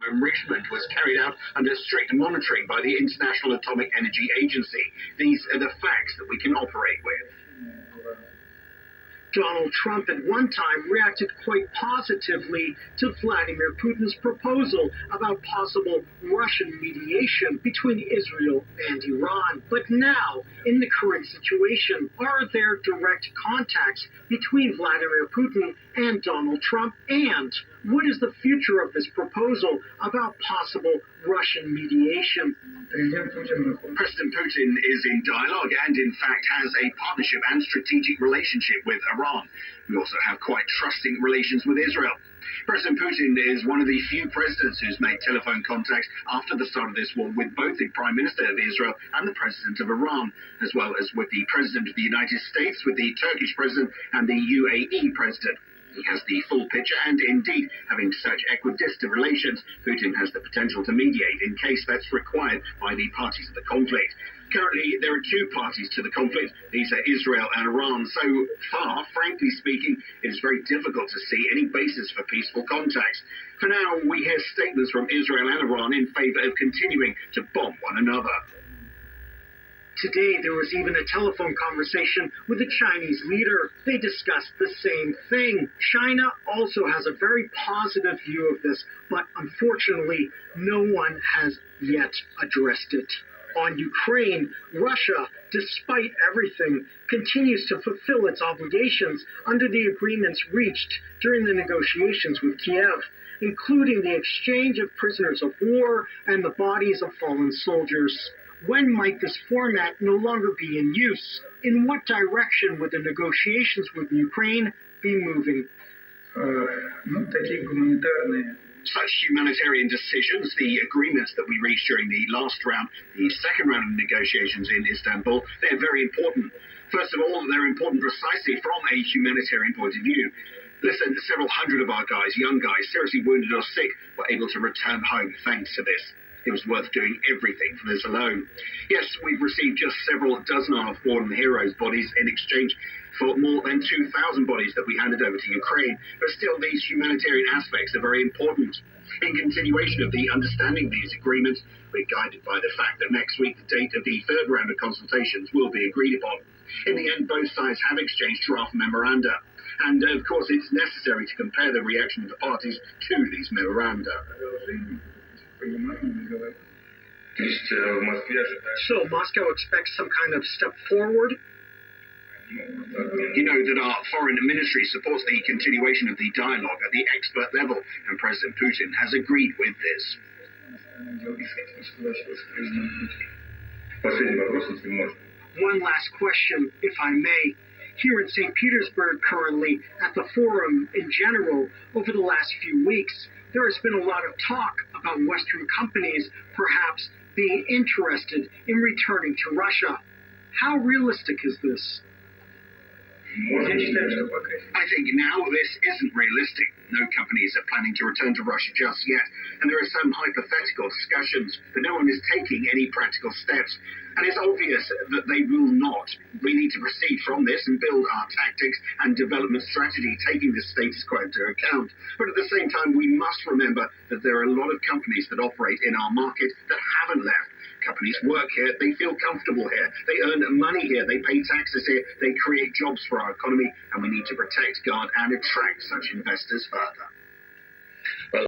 enrichment was carried out under strict monitoring by the International Atomic Energy Agency. These are the facts that we can operate with. Donald Trump at one time reacted quite positively to Vladimir Putin's proposal about possible Russian mediation between Israel and Iran. But now, in the current situation, are there direct contacts between Vladimir Putin and Donald Trump? And what is the future of this proposal about possible Russian mediation? President Putin is in dialogue and, in fact, has a partnership and strategic relationship with Iran. We also have quite trusting relations with Israel. President Putin is one of the few presidents who's made telephone contacts after the start of this war with both the Prime Minister of Israel and the President of Iran, as well as with the President of the United States, with the Turkish President and the UAE President. He has the full picture, and indeed, having such equidistant relations, Putin has the potential to mediate in case that's required by the parties of the conflict. Currently, there are two parties to the conflict. These are Israel and Iran. So far, frankly speaking, it is very difficult to see any basis for peaceful contacts. For now, we hear statements from Israel and Iran in favor of continuing to bomb one another. Today, there was even a telephone conversation with a Chinese leader. They discussed the same thing. China also has a very positive view of this, but unfortunately, no one has yet addressed it. On Ukraine, Russia, despite everything, continues to fulfill its obligations under the agreements reached during the negotiations with Kiev, including the exchange of prisoners of war and the bodies of fallen soldiers. When might this format no longer be in use? In what direction would the negotiations with Ukraine be moving? Such humanitarian decisions, the agreements that we reached during the last round, the second round of negotiations in Istanbul, they're very important. First of all, they're important precisely from a humanitarian point of view. Listen, several hundred of our guys, young guys, seriously wounded or sick, were able to return home thanks to this. It was worth doing everything for this alone. Yes, we've received just several dozen of fallen heroes' bodies in exchange for more than 2,000 bodies that we handed over to Ukraine, but still these humanitarian aspects are very important. In continuation of the understanding of these agreements, we're guided by the fact that next week the date of the third round of consultations will be agreed upon. In the end, both sides have exchanged draft memoranda. And, of course, it's necessary to compare the reaction of the parties to these memoranda. So Moscow expects some kind of step forward? You know that our foreign ministry supports the continuation of the dialogue at the expert level, and President Putin has agreed with this. One last question, if I may. Here in St. Petersburg currently, at the forum in general, over the last few weeks, there has been a lot of talk about Western companies perhaps being interested in returning to Russia. How realistic is this? I think now this isn't realistic. No companies are planning to return to Russia just yet, and there are some hypothetical discussions, but no one is taking any practical steps. And it's obvious that they will not. We need to proceed from this and build our tactics and development strategy, taking the status quo into account. But at the same time, we must remember that there are a lot of companies that operate in our market that haven't left. Companies work here, they feel comfortable here, they earn money here, they pay taxes here, they create jobs for our economy, and we need to protect, guard, and attract such investors further.